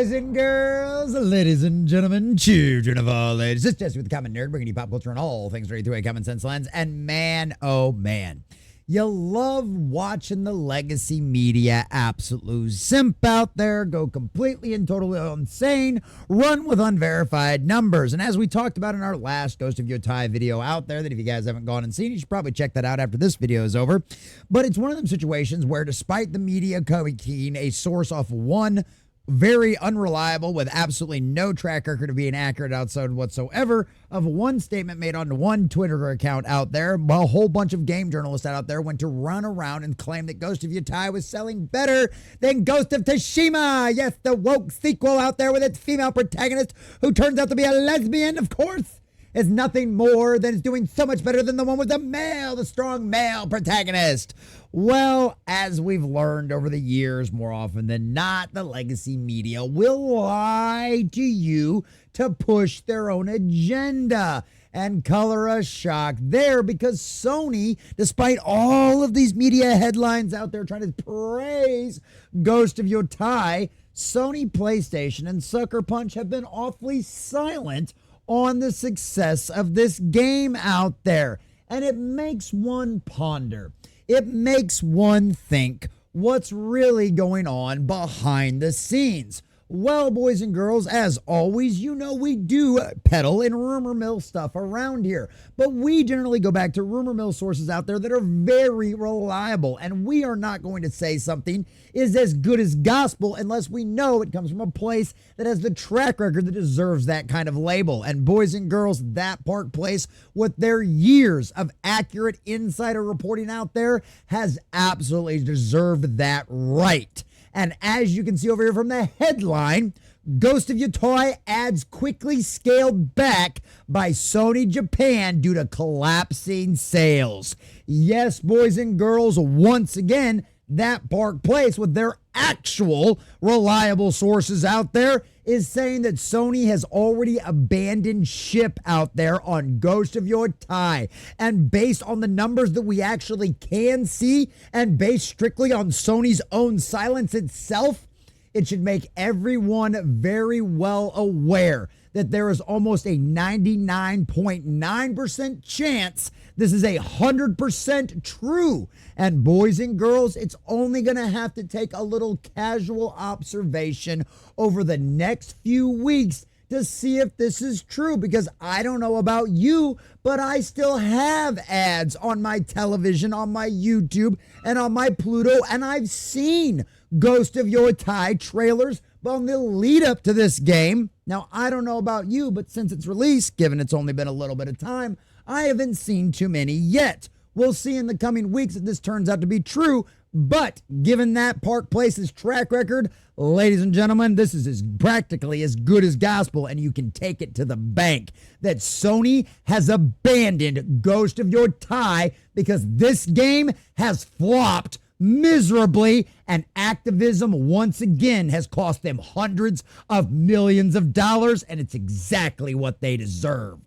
boys and girls, ladies and gentlemen, children of all ages. It's Jesse with the Common Nerd, bringing you pop culture and all things ready through a common sense lens. And man, oh man, you love watching the legacy media absolute simp out there go completely and totally insane, run with unverified numbers. And as we talked about in our last Ghost of Yotei video out there, that if you guys haven't gone and seen, you should probably check that out after this video is over. But it's one of them situations where despite the media coming a source off one very unreliable with absolutely no track record of being accurate outside whatsoever of one statement made on one Twitter account out there, a whole bunch of game journalists out there went to run around and claim that Ghost of Yotei was selling better than Ghost of Tsushima. Yes, the woke sequel out there with its female protagonist who turns out to be a lesbian, of course, is nothing more than it's doing so much better than the one with the strong male protagonist. Well, as we've learned over the years, more often than not, the legacy media will lie to you to push their own agenda and color us shock there because Sony, despite all of these media headlines out there trying to praise Ghost of Yotei, Sony PlayStation and Sucker Punch have been awfully silent on the success of this game out there. And it makes one ponder. It makes one think what's really going on behind the scenes. Well, boys and girls, as always, you know we do peddle in rumor mill stuff around here. But we generally go back to rumor mill sources out there that are very reliable. And we are not going to say something is as good as gospel unless we know it comes from a place that has the track record that deserves that kind of label. And boys and girls, that Park Place, with their years of accurate insider reporting out there, has absolutely deserved that right. And as you can see over here from the headline, Ghost of Yotei ads quickly scaled back by Sony Japan due to collapsing sales. Yes, boys and girls, once again, that Park Place with their actual reliable sources out there is saying that Sony has already abandoned ship out there on Ghost of Yotei. And based on the numbers that we actually can see and based strictly on Sony's own silence itself, it should make everyone very well aware that there is almost a 99.9% chance this is 100% true. And boys and girls, it's only going to have to take a little casual observation over the next few weeks to see if this is true, because I don't know about you, but I still have ads on my television, on my YouTube, and on my Pluto, and I've seen Ghost of Yotei trailers on the lead up to this game. Now, I don't know about you, but since its release, given it's only been a little bit of time, I haven't seen too many yet. We'll see in the coming weeks if this turns out to be true, but given that Park Place's track record, ladies and gentlemen, this is practically as good as gospel, and you can take it to the bank that Sony has abandoned Ghost of Yotei because this game has flopped miserably, and Activism once again has cost them hundreds of millions of dollars, and it's exactly what they deserve.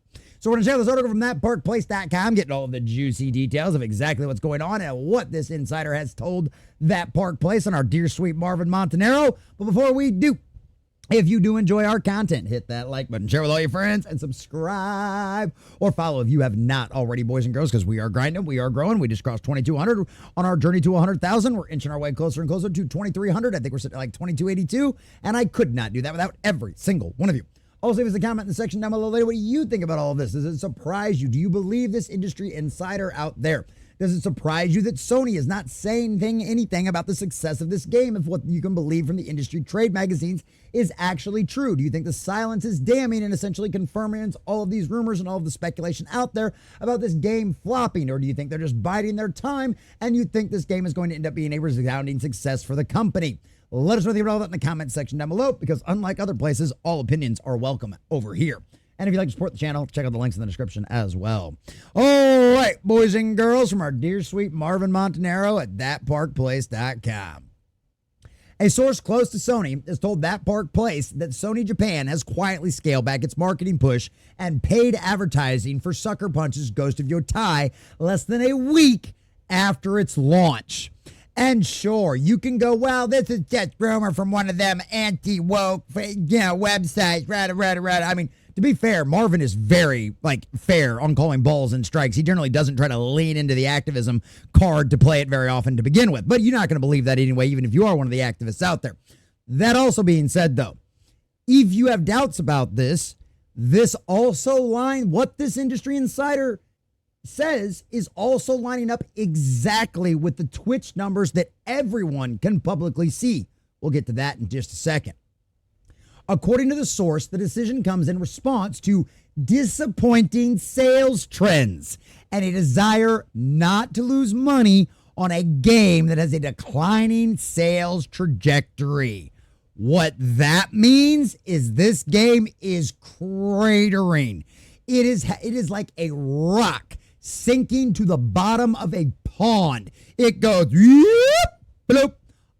So we're going to share this article from thatparkplace.com, getting all of the juicy details of exactly what's going on and what this insider has told That Park Place and our dear sweet Marvin Montanaro. But before we do, if you do enjoy our content, hit that like button, share with all your friends, and subscribe or follow if you have not already, boys and girls, because we are grinding, we are growing. We just crossed 2,200 on our journey to 100,000. We're inching our way closer and closer to 2,300. I think we're sitting at like 2,282, and I could not do that without every single one of you. Also, leave us a comment in the section down below later. What do you think about all of this? Does it surprise you? Do you believe this industry insider out there? Does it surprise you that Sony is not saying anything about the success of this game if what you can believe from the industry trade magazines is actually true? Do you think the silence is damning and essentially confirming all of these rumors and all of the speculation out there about this game flopping? Or do you think they're just biding their time and you think this game is going to end up being a resounding success for the company? Let us know what you think about that in the comment section down below, because unlike other places, all opinions are welcome over here. And if you'd like to support the channel, check out the links in the description as well. All right, boys and girls, from our dear sweet Marvin Montanaro at thatparkplace.com. A source close to Sony has told That Park Place that Sony Japan has quietly scaled back its marketing push and paid advertising for Sucker Punch's Ghost of Yotei less than a week after its launch. And sure, you can go, well, this is just rumor from one of them anti-woke, websites, rada. I mean, to be fair, Marvin is very, fair on calling balls and strikes. He generally doesn't try to lean into the activism card to play it very often to begin with. But you're not going to believe that anyway, even if you are one of the activists out there. That also being said, though, if you have doubts about this also what this industry insider says is also lining up exactly with the Twitch numbers that everyone can publicly see. We'll get to that in just a second. According to the source, the decision comes in response to disappointing sales trends and a desire not to lose money on a game that has a declining sales trajectory. What that means is this game is cratering. It is like a rock sinking to the bottom of a pond. It goes bloop,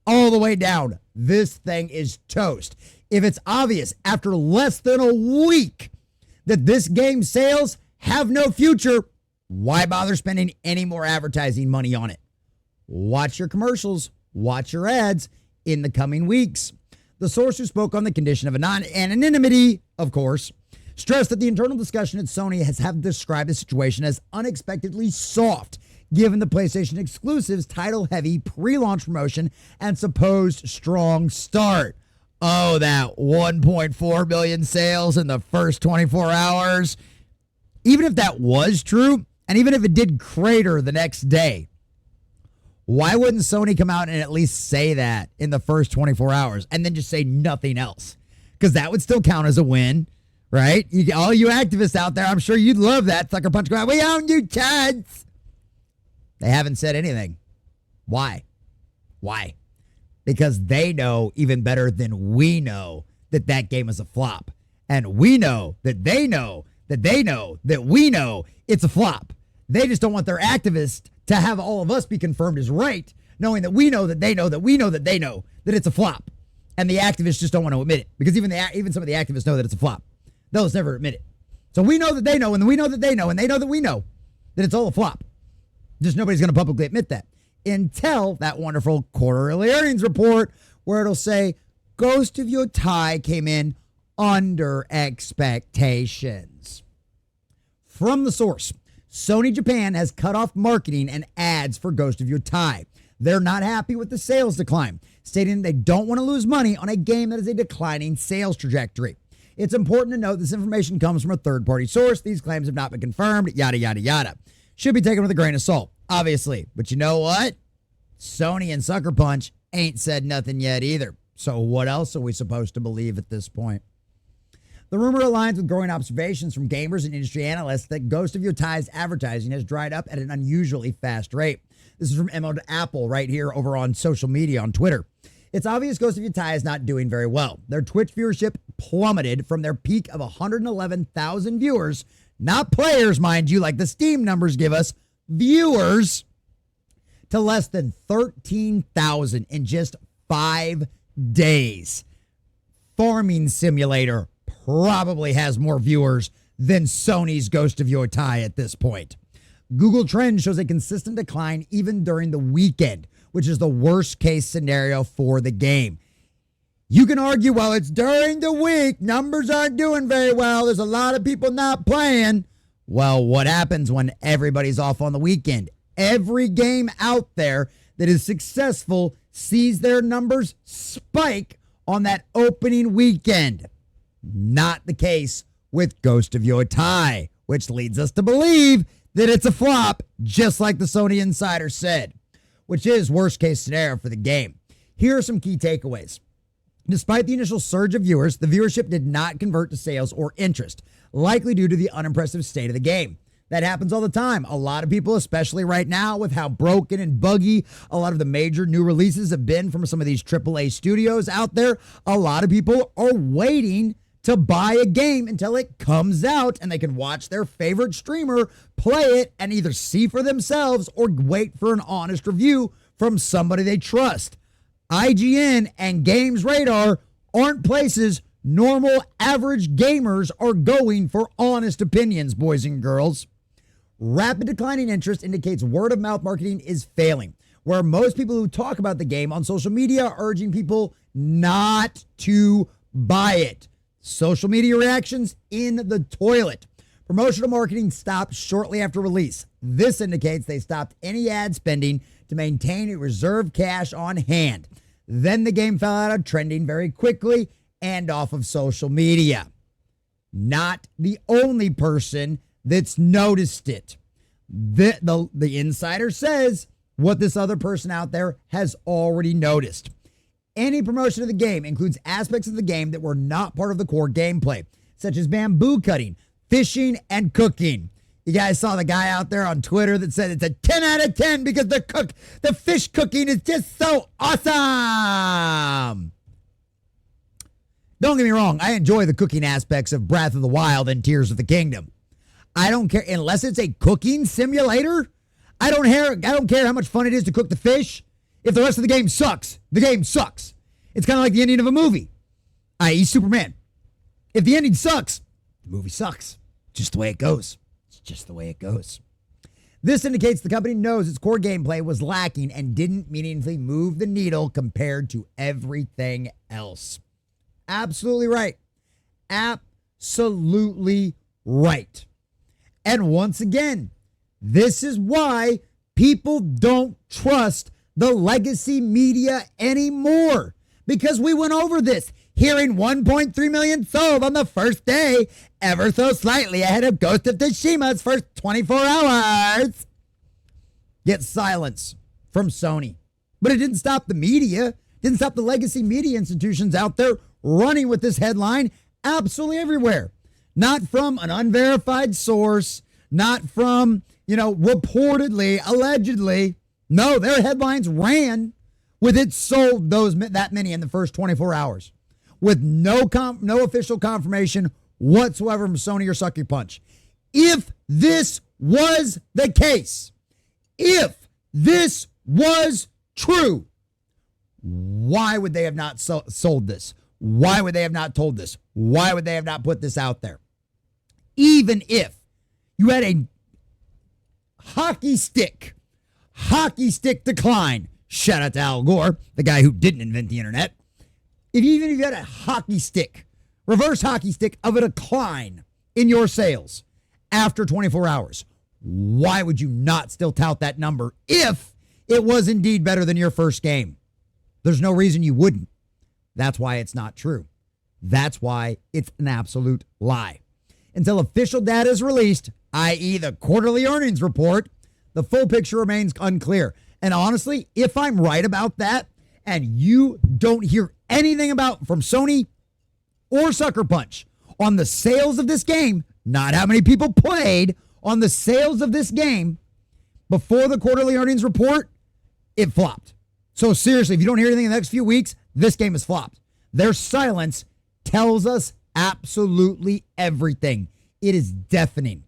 all the way down. This thing is toast. If it's obvious after less than a week that this game's sales have no future, why bother spending any more advertising money on it? Watch your commercials, watch your ads in the coming weeks. The source who spoke on the condition of anonymity, of course, stressed that the internal discussion at Sony have described the situation as unexpectedly soft, given the PlayStation exclusives title-heavy pre-launch promotion and supposed strong start. Oh, that 1.4 million sales in the first 24 hours. Even if that was true, and even if it did crater the next day, why wouldn't Sony come out and at least say that in the first 24 hours and then just say nothing else? Because that would still count as a win. Right? All you activists out there, I'm sure you'd love that. Sucker punch go out. We own you, chuds. They haven't said anything. Why? Because they know even better than we know that game is a flop. And we know that they know that they know that we know it's a flop. They just don't want their activists to have all of us be confirmed as right, knowing that we know that they know that we know that they know that it's a flop. And the activists just don't want to admit it. Because even some of the activists know that it's a flop. They'll just never admit it. So we know that they know, and we know that they know, and they know that we know that it's all a flop. Just nobody's going to publicly admit that until that wonderful quarterly earnings report where it'll say Ghost of Yotei came in under expectations. From the source, Sony Japan has cut off marketing and ads for Ghost of Yotei. They're not happy with the sales decline, stating they don't want to lose money on a game that is a declining sales trajectory. It's important to note this information comes from a third-party source. These claims have not been confirmed, yada, yada, yada. Should be taken with a grain of salt, obviously. But you know what? Sony and Sucker Punch ain't said nothing yet either. So what else are we supposed to believe at this point? The rumor aligns with growing observations from gamers and industry analysts that Ghost of Yotei's advertising has dried up at an unusually fast rate. This is from Emma Apple right here over on social media on Twitter. It's obvious Ghost of Yotei is not doing very well. Their Twitch viewership plummeted from their peak of 111,000 viewers, not players, mind you, like the Steam numbers give us, viewers, to less than 13,000 in just 5 days. Farming Simulator probably has more viewers than Sony's Ghost of Yotei at this point. Google Trends shows a consistent decline even during the weekend, which is the worst case scenario for the game. You can argue, well, it's during the week, numbers aren't doing very well, there's a lot of people not playing. Well, what happens when everybody's off on the weekend? Every game out there that is successful sees their numbers spike on that opening weekend. Not the case with Ghost of Yotei, which leads us to believe that it's a flop, just like the Sony insider said, which is worst case scenario for the game. Here are some key takeaways. Despite the initial surge of viewers, the viewership did not convert to sales or interest, likely due to the unimpressive state of the game. That happens all the time. A lot of people, especially right now with how broken and buggy a lot of the major new releases have been from some of these AAA studios out there, a lot of people are waiting to buy a game until it comes out and they can watch their favorite streamer play it and either see for themselves or wait for an honest review from somebody they trust. IGN and Games Radar aren't places normal average gamers are going for honest opinions, boys and girls. Rapid declining interest indicates word of mouth marketing is failing, where most people who talk about the game on social media are urging people not to buy it. Social media reactions in the toilet. Promotional marketing stopped shortly after release. This indicates they stopped any ad spending to maintain a reserve cash on hand. Then the game fell out of trending very quickly and off of social media. Not the only person that's noticed it. The insider says what this other person out there has already noticed. Any promotion of the game includes aspects of the game that were not part of the core gameplay, such as bamboo cutting, fishing, and cooking. You guys saw the guy out there on Twitter that said it's a 10 out of 10 because the fish cooking is just so awesome. Don't get me wrong, I enjoy the cooking aspects of Breath of the Wild and Tears of the Kingdom. I don't care unless it's a cooking simulator. I don't care how much fun it is to cook the fish. If the rest of the game sucks, the game sucks. It's kind of like the ending of a movie, i.e. Superman. If the ending sucks, the movie sucks. Just the way it goes. It's just the way it goes. This indicates the company knows its core gameplay was lacking and didn't meaningfully move the needle compared to everything else. Absolutely right. Absolutely right. And once again, this is why people don't trust the legacy media anymore. Because we went over this, hearing 1.3 million sold on the first day, ever so slightly ahead of Ghost of Tsushima's first 24 hours. Get silence from Sony. But it didn't stop the media, didn't stop the legacy media institutions out there running with this headline absolutely everywhere. Not from an unverified source, not from, reportedly, allegedly. No, their headlines ran with it sold that many in the first 24 hours with no official confirmation whatsoever from Sony or Sucker Punch. If this was the case, if this was true, why would they have not sold this? Why would they have not told this? Why would they have not put this out there? Even if you had a hockey stick decline, shout out to Al Gore, the guy who didn't invent the internet. Even if you had a reverse hockey stick of a decline in your sales after 24 hours, why would you not still tout that number if it was indeed better than your first game? There's no reason you wouldn't. That's why it's not true. That's why it's an absolute lie. Until official data is released, i.e. the quarterly earnings report, the full picture remains unclear. And honestly, if I'm right about that, and you don't hear anything from Sony or Sucker Punch on the sales of this game, not how many people played, on the sales of this game, before the quarterly earnings report, it flopped. So seriously, if you don't hear anything in the next few weeks, this game is flopped. Their silence tells us absolutely everything. It is deafening.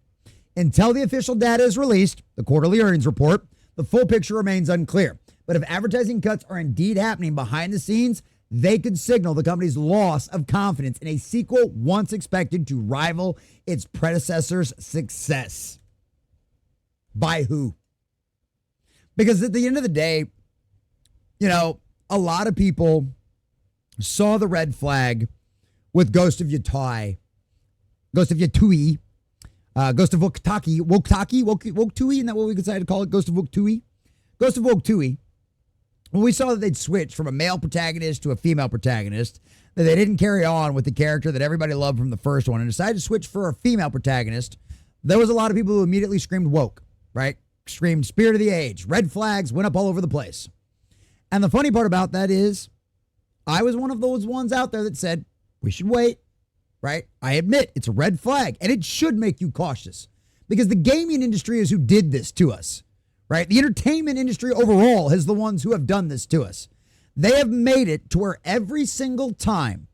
Until the official data is released, the quarterly earnings report, the full picture remains unclear. But if advertising cuts are indeed happening behind the scenes, they could signal the company's loss of confidence in a sequel once expected to rival its predecessor's success. By who? Because at the end of the day, a lot of people saw the red flag with Ghost of Yotei, Ghost of Yotei, Ghost of Wokutui, isn't that what we decided to call it? Ghost of Wokutui? Ghost of Wokutui. When we saw that they'd switched from a male protagonist to a female protagonist, that they didn't carry on with the character that everybody loved from the first one and decided to switch for a female protagonist, there was a lot of people who immediately screamed woke, right? Screamed spirit of the age. Red flags went up all over the place. And the funny part about that is I was one of those ones out there that said, we should wait, right? I admit it's a red flag and it should make you cautious because the gaming industry is who did this to us, right? The entertainment industry overall is the ones who have done this to us. They have made it to where every single time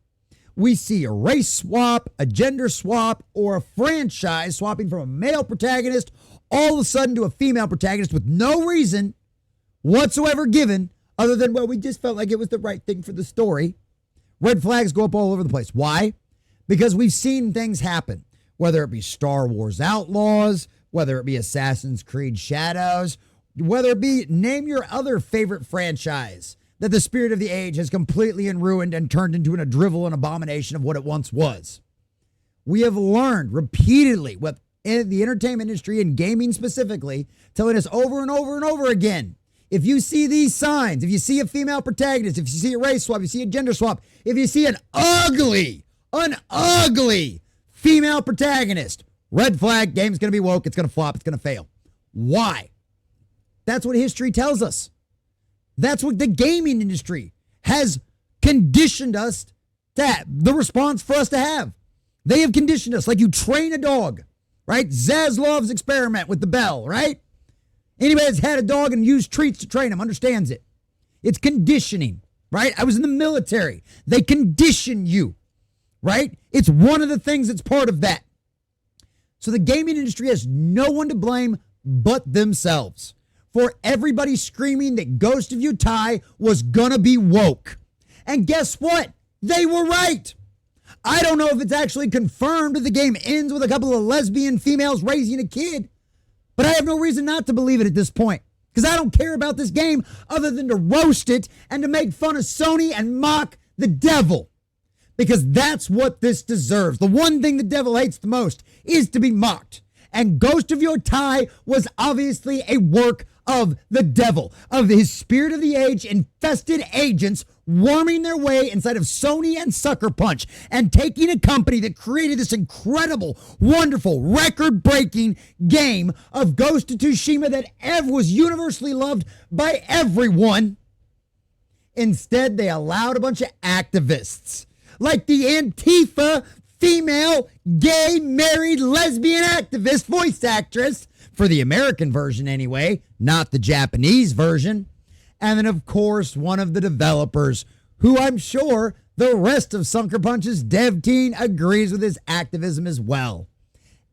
we see a race swap, a gender swap, or a franchise swapping from a male protagonist all of a sudden to a female protagonist with no reason whatsoever given other than, well, we just felt like it was the right thing for the story. Red flags go up all over the place. Why? Because we've seen things happen, whether it be Star Wars Outlaws, whether it be Assassin's Creed Shadows, Whether it be, name your other favorite franchise that the spirit of the age has completely ruined and turned into a drivel and abomination of what it once was. We have learned repeatedly what the entertainment industry and gaming specifically telling us over and over and over again. If you see these signs, if you see a female protagonist, if you see a race swap, if you see a gender swap, if you see an ugly female protagonist, red flag, game's going to be woke, it's going to flop, it's going to fail. Why? That's what history tells us. That's what the gaming industry has conditioned us to have, the response for us to have. They have conditioned us like you train a dog, right? Zaslav's experiment with the bell, right? Anybody that's had a dog and used treats to train him understands it. It's conditioning, right? I was in the military. They condition you, right? It's one of the things that's part of that. So the gaming industry has no one to blame but themselves for everybody screaming that Ghost of Yotei was gonna be woke. And guess what? They were right. I don't know if it's actually confirmed that the game ends with a couple of lesbian females raising a kid, but I have no reason not to believe it at this point, because I don't care about this game other than to roast it and to make fun of Sony and mock the devil, because that's what this deserves. The one thing the devil hates the most is to be mocked. And Ghost of Yotei was obviously a work of the devil, of his spirit of the age infested agents worming their way inside of Sony and Sucker Punch and taking a company that created this incredible, wonderful, record-breaking game of Ghost of Tsushima that was universally loved by everyone. Instead, they allowed a bunch of activists like the Antifa female, gay, married, lesbian activist voice actress, for the American version anyway, not the Japanese version. And then, of course, one of the developers, who I'm sure the rest of Sucker Punch's dev team agrees with his activism as well.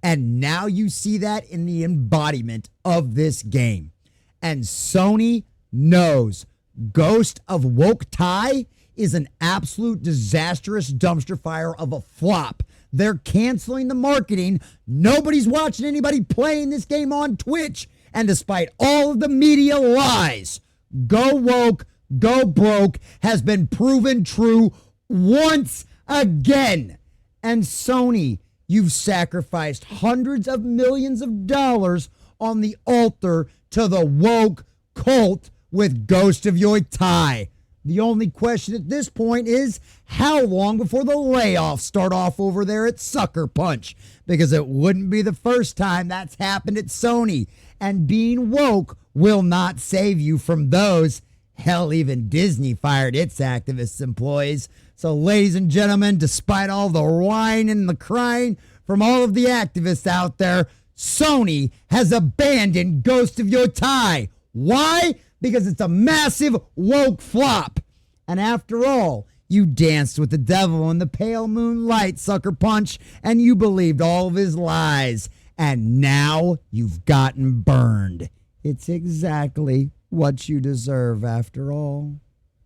And now you see that in the embodiment of this game. And Sony knows Ghost of Yotei is an absolute disastrous dumpster fire of a flop. They're canceling the marketing. Nobody's watching anybody playing this game on Twitch. And despite all of the media lies, go woke, go broke has been proven true once again. And Sony, you've sacrificed hundreds of millions of dollars on the altar to the woke cult with Ghost of Yotei. The only question at this point is how long before the layoffs start off over there at Sucker Punch, because it wouldn't be the first time that's happened at Sony, and being woke will not save you from those. Hell, even Disney fired its activist employees. So, ladies and gentlemen, despite all the whine and the crying from all of the activists out there, Sony has abandoned Ghost of Yotei. Why? Because it's a massive woke flop. And after all, you danced with the devil in the pale moonlight, Sucker Punch, and you believed all of his lies. And now you've gotten burned. It's exactly what you deserve after all.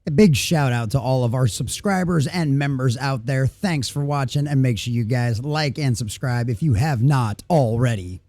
A big shout out to all of our subscribers and members out there. Thanks for watching, and make sure you guys like and subscribe if you have not already.